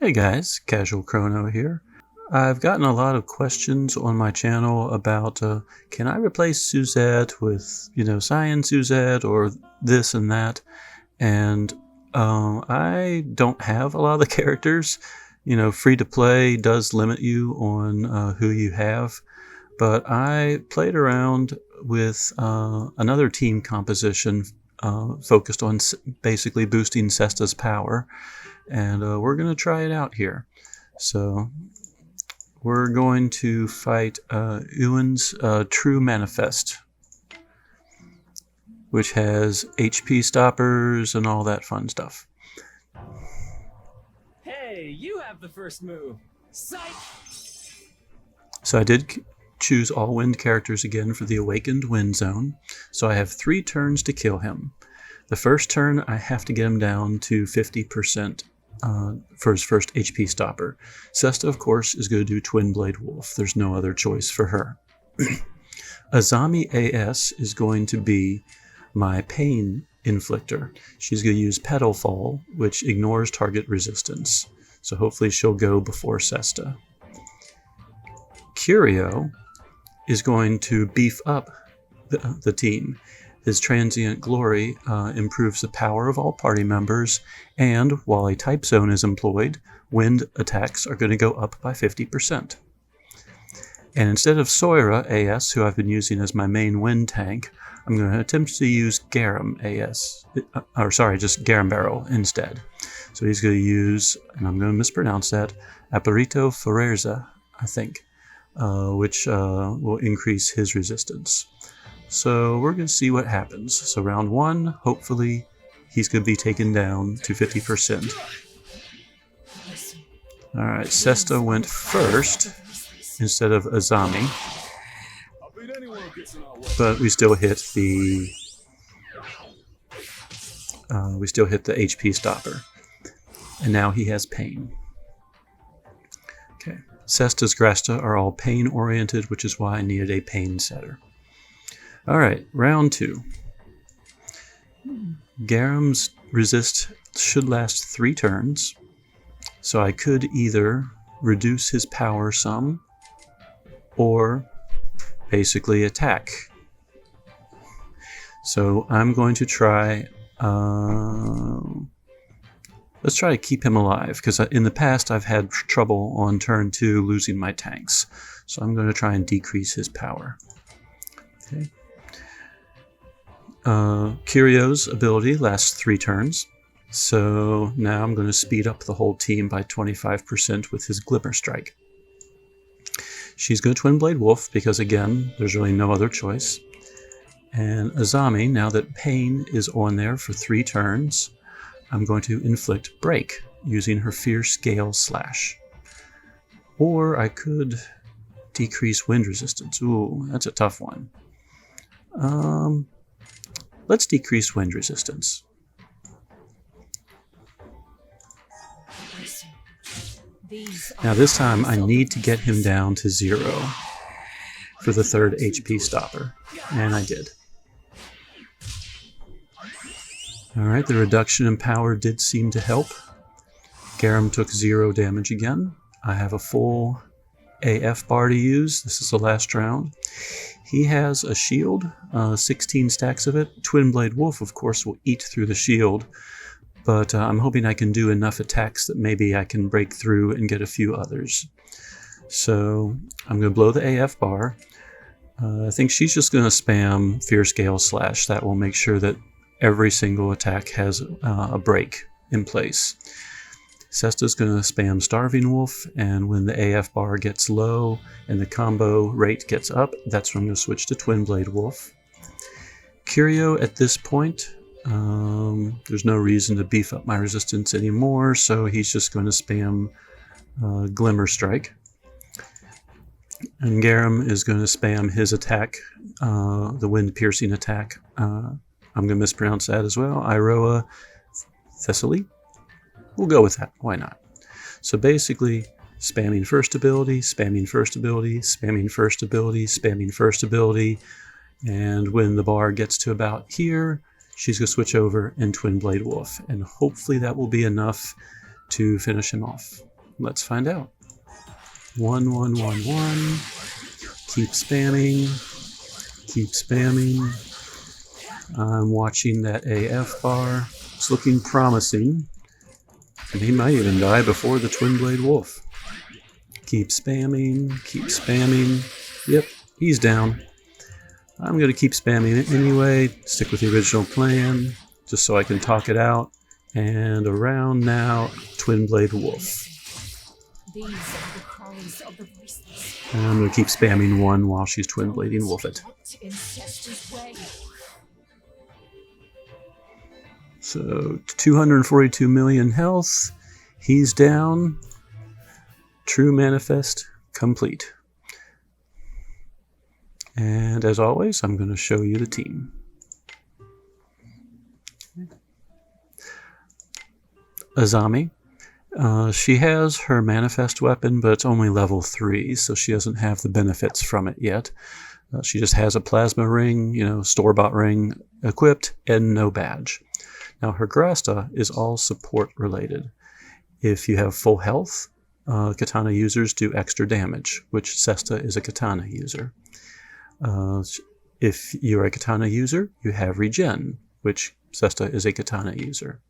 Hey guys, Casual Chrono here. I've gotten a lot of questions on my channel about can I replace Suzette with, Cyan Suzette or this and that, and I don't have a lot of the characters. Free to play does limit you on who you have, but I played around with another team composition focused on basically boosting Sesta's power. And we're going to try it out here. So we're going to fight Ewan's True Manifest, which has HP stoppers and all that fun stuff. Hey, you have the first move. Psych! So I did choose all wind characters again for the Awakened Wind Zone. So I have 3 turns to kill him. The first turn I have to get him down to 50%. For his first HP stopper. Sesta, of course, is going to do Twin Blade Wolf. There's no other choice for her. Azami AS is going to be my Pain Inflictor. She's going to use Petal Fall, which ignores target resistance. So hopefully she'll go before Sesta. Curio is going to beef up the team. His Transient Glory improves the power of all party members, and while a type zone is employed, wind attacks are going to go up by 50%. And instead of Soira AS, who I've been using as my main wind tank, I'm going to attempt to use just Garambarrel instead. So he's going to use, and I'm going to mispronounce that, Apparito Forerza, I think, which will increase his resistance. So we're going to see what happens. So round 1, hopefully he's going to be taken down to 50%. Alright, Sesta went first instead of Azami. But we still hit the HP stopper. And now he has pain. Okay. Sesta's grasta are all pain oriented, which is why I needed a pain setter. Alright, round 2. Garam's resist should last 3 turns, so I could either reduce his power some, or basically attack. So I'm going to try, let's try to keep him alive, because in the past I've had trouble on turn 2 losing my tanks. So I'm going to try and decrease his power. Okay. Curio's ability lasts 3 turns, so now I'm going to speed up the whole team by 25% with his Glimmer Strike. She's going to Twin Blade Wolf because, again, there's really no other choice. And Azami, now that Pain is on there for 3 turns, I'm going to inflict Break using her Fierce Gale Slash. Or I could decrease wind resistance. Ooh, that's a tough one. Let's decrease wind resistance. Now this time I need to get him down to 0 for the 3rd HP stopper, and I did. Alright, the reduction in power did seem to help. Garam took 0 damage again. I have a full AF bar to use. This is the last round. He has a shield, 16 stacks of it. Twin Blade Wolf, of course, will eat through the shield, but I'm hoping I can do enough attacks that maybe I can break through and get a few others. So I'm going to blow the AF bar. I think she's just going to spam Fierce Gale Slash. That will make sure that every single attack has a break in place. Sesta's going to spam Starving Wolf, and when the AF bar gets low and the combo rate gets up, that's when I'm going to switch to Twin Blade Wolf. Curio at this point, there's no reason to beef up my resistance anymore, so he's just going to spam Glimmer Strike. And Garam is going to spam his attack, the Wind Piercing attack. I'm going to mispronounce that as well. Iroa Thessaly. We'll go with that. Why not? So basically, spamming first ability, spamming first ability, spamming first ability, spamming first ability. And when the bar gets to about here, she's going to switch over and Twin Blade Wolf. And hopefully that will be enough to finish him off. Let's find out. 1, 1, 1, 1. Keep spamming. Keep spamming. I'm watching that AF bar. It's looking promising. And he might even die before the Twin Blade Wolf. Keep spamming. Keep spamming. Yep, he's down. I'm going to keep spamming it anyway. Stick with the original plan. Just so I can talk it out. And around now, Twin Blade Wolf. These are the cries of the voiceless. And I'm going to keep spamming 1 while she's Twin Blading Wolf it. In Sesta's way. So 242 million health. He's down. True Manifest complete. And as always, I'm going to show you the team. Azami. She has her manifest weapon, but it's only level 3, so she doesn't have the benefits from it yet. She just has a plasma ring, store-bought ring equipped, and no badge. Now her grasta is all support related. If you have full health, katana users do extra damage, which Sesta is a katana user. If you're a katana user, you have regen, which Sesta is a katana user.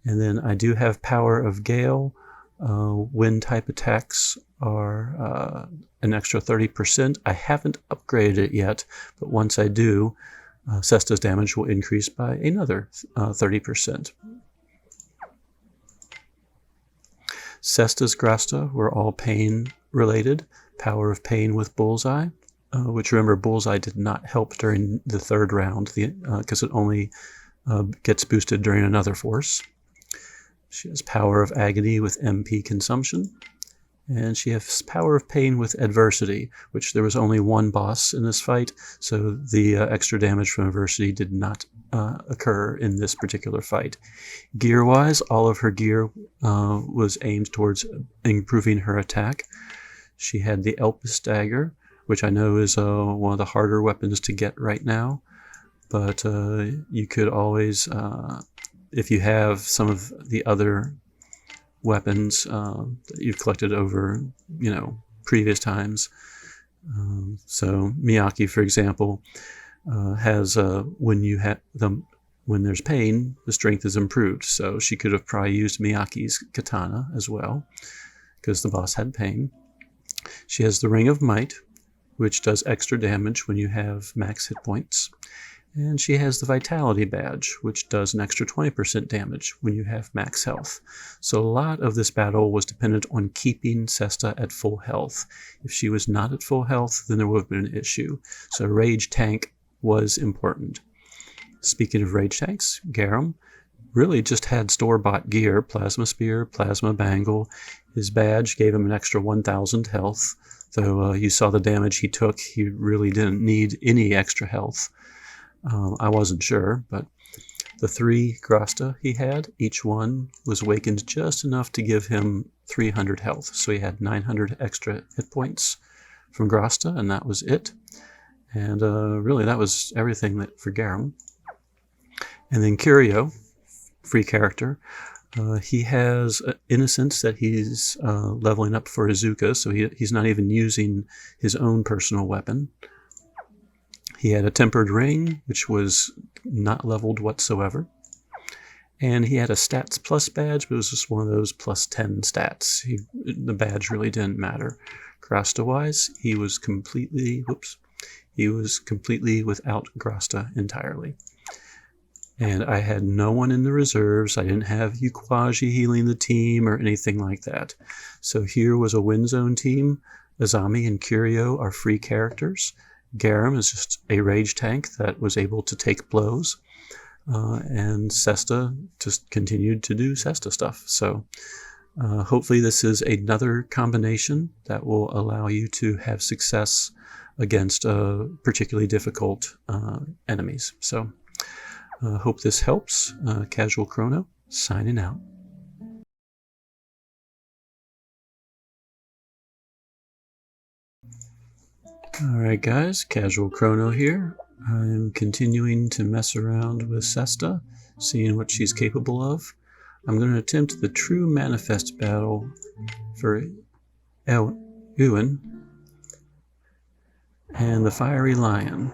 And then I do have Power of Gale. Wind type attacks are an extra 30%. I haven't upgraded it yet, but once I do, Sesta's damage will increase by another 30%. Sesta's grasta were all pain related. Power of Pain with bullseye, which remember bullseye did not help during the 3rd round because it only gets boosted during another force. She has Power of Agony with MP consumption. And she has Power of Pain with Adversity, which there was only 1 boss in this fight, so the extra damage from Adversity did not occur in this particular fight. Gear-wise, all of her gear was aimed towards improving her attack. She had the Elpis Dagger, which I know is one of the harder weapons to get right now, but you could always... if you have some of the other weapons that you've collected over, previous times. So Miyaki, for example, has when there's pain, the strength is improved. So she could have probably used Miyaki's katana as well, because the boss had pain. She has the Ring of Might, which does extra damage when you have max hit points. And she has the Vitality Badge, which does an extra 20% damage when you have max health. So a lot of this battle was dependent on keeping Sesta at full health. If she was not at full health, then there would have been an issue. So Rage Tank was important. Speaking of Rage Tanks, Garam really just had store-bought gear, Plasma Spear, Plasma Bangle. His badge gave him an extra 1,000 health. Though you saw the damage he took, he really didn't need any extra health. I wasn't sure, but the 3 grasta he had, each one was awakened just enough to give him 300 health. So he had 900 extra hit points from grasta, and that was it. And really, that was everything for Garam. And then Curio, free character, he has Innocence that he's leveling up for Izuka, so he's not even using his own personal weapon. He had a Tempered Ring, which was not leveled whatsoever. And he had a Stats Plus badge, but it was just one of those plus 10 stats. The badge really didn't matter. Grasta-wise, he was completely without Grasta entirely. And I had no one in the reserves. I didn't have Ukwaji healing the team or anything like that. So here was a win zone team. Azami and Curio are free characters. Garam is just a rage tank that was able to take blows. And Sesta just continued to do Sesta stuff. So hopefully this is another combination that will allow you to have success against particularly difficult enemies. So hope this helps. Casual Chrono, signing out. Alright guys, Casual Chrono here. I'm continuing to mess around with Sesta, seeing what she's capable of. I'm going to attempt the True Manifest battle for Ewan. And the Fiery Lion.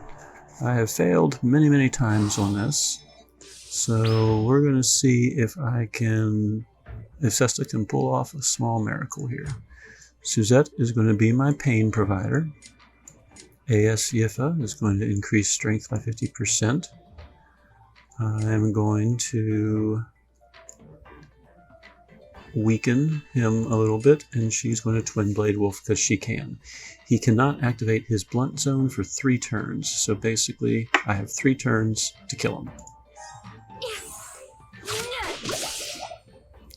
I have failed many, many times on this. So we're going to see if Sesta can pull off a small miracle here. Suzette is going to be my pain provider. AS Yipha is going to increase strength by 50%. I am going to weaken him a little bit, and she's going to Twin Blade Wolf because she can. He cannot activate his blunt zone for 3 turns, so basically I have 3 turns to kill him.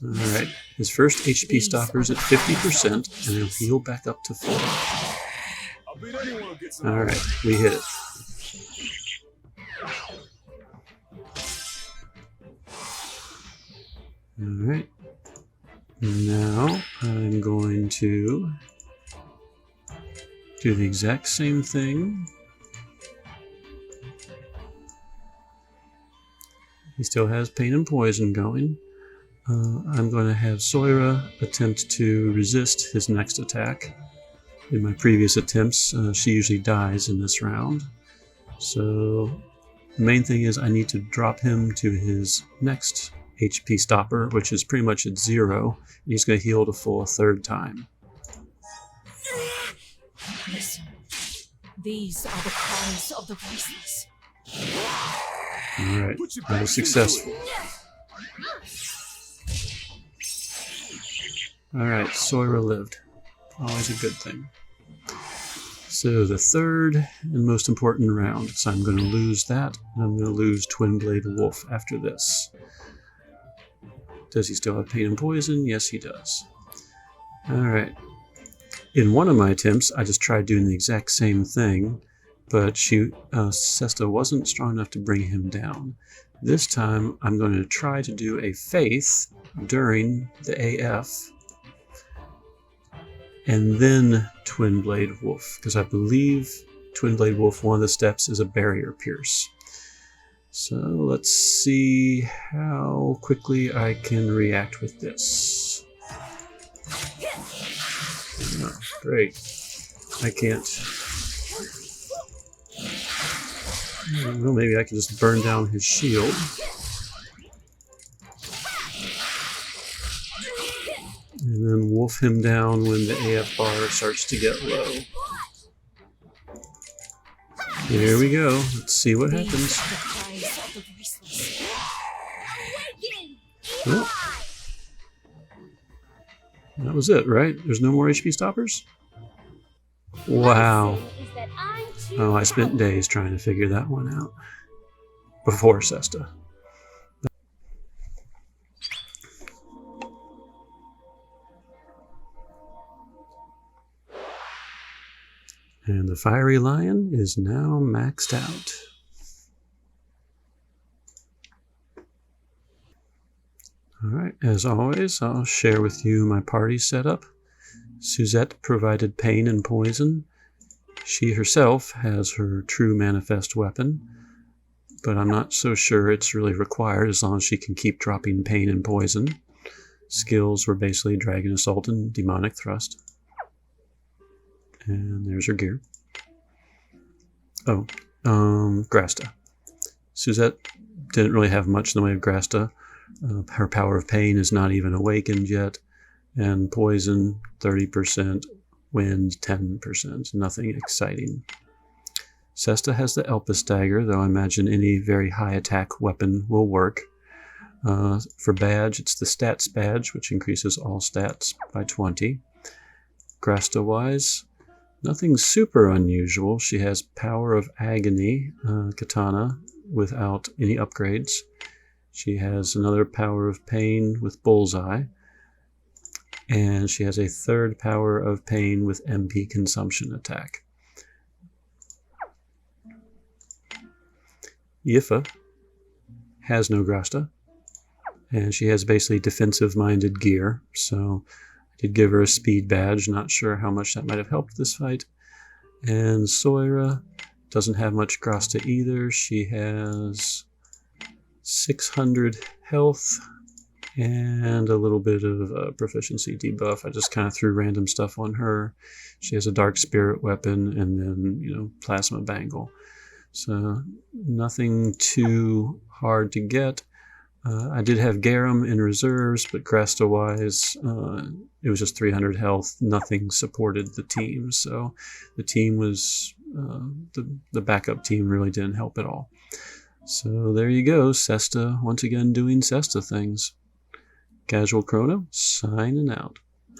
Alright, his first HP stopper's at 50%, and he'll heal back up to 4. Alright, we hit it. Alright, now I'm going to do the exact same thing. He still has pain and poison going. I'm going to have Soira attempt to resist his next attack. In my previous attempts, she usually dies in this round. So the main thing is I need to drop him to his next HP stopper, which is pretty much at 0. And he's going to heal to full a 3rd time. Listen, these are the cries of the voiceless. Alright, I was successful. Alright, Soira lived. Always a good thing. So the 3rd and most important round. So I'm going to lose that, and I'm going to lose Twin Blade Wolf after this. Does he still have pain and poison? Yes, he does. Alright. In one of my attempts, I just tried doing the exact same thing, but Sesta wasn't strong enough to bring him down. This time, I'm going to try to do a Faith during the AF, and then Twin Blade Wolf, because I believe Twin Blade Wolf, one of the steps is a Barrier Pierce. So let's see how quickly I can react with this. Oh, great. I can't. Well, maybe I can just burn down his shield. And then wolf him down when the AF bar starts to get low. Here we go. Let's see what happens. Oh. That was it, right? There's no more HP stoppers? Wow. Oh, I spent days trying to figure that one out. Before Sesta. And the Fiery Lion is now maxed out. Alright, as always, I'll share with you my party setup. Suzette provided pain and poison. She herself has her True Manifest weapon, but I'm not so sure it's really required as long as she can keep dropping pain and poison. Skills were basically Dragon Assault and Demonic Thrust. And there's her gear. Oh, grasta. Suzette didn't really have much in the way of grasta. Her power of pain is not even awakened yet. And poison, 30%. Wind, 10%. Nothing exciting. Sesta has the Elpis dagger, though I imagine any very high attack weapon will work. For badge, it's the stats badge, which increases all stats by 20. Grasta-wise, nothing super unusual. She has Power of Agony, katana, without any upgrades. She has another Power of Pain with bullseye. And she has a third Power of Pain with MP consumption attack. Yipha has no grasta. And she has basically defensive-minded gear, so I did give her a speed badge. Not sure how much that might have helped this fight. And Soira doesn't have much grasta either. She has 600 health and a little bit of proficiency debuff. I just kind of threw random stuff on her. She has a dark spirit weapon and then, you know, plasma bangle. So nothing too hard to get. I did have Garam in reserves, but grasta-wise, it was just 300 health. Nothing supported the team, so the team was the backup team really didn't help at all. So there you go, Sesta once again doing Sesta things. Casual Chrono signing out.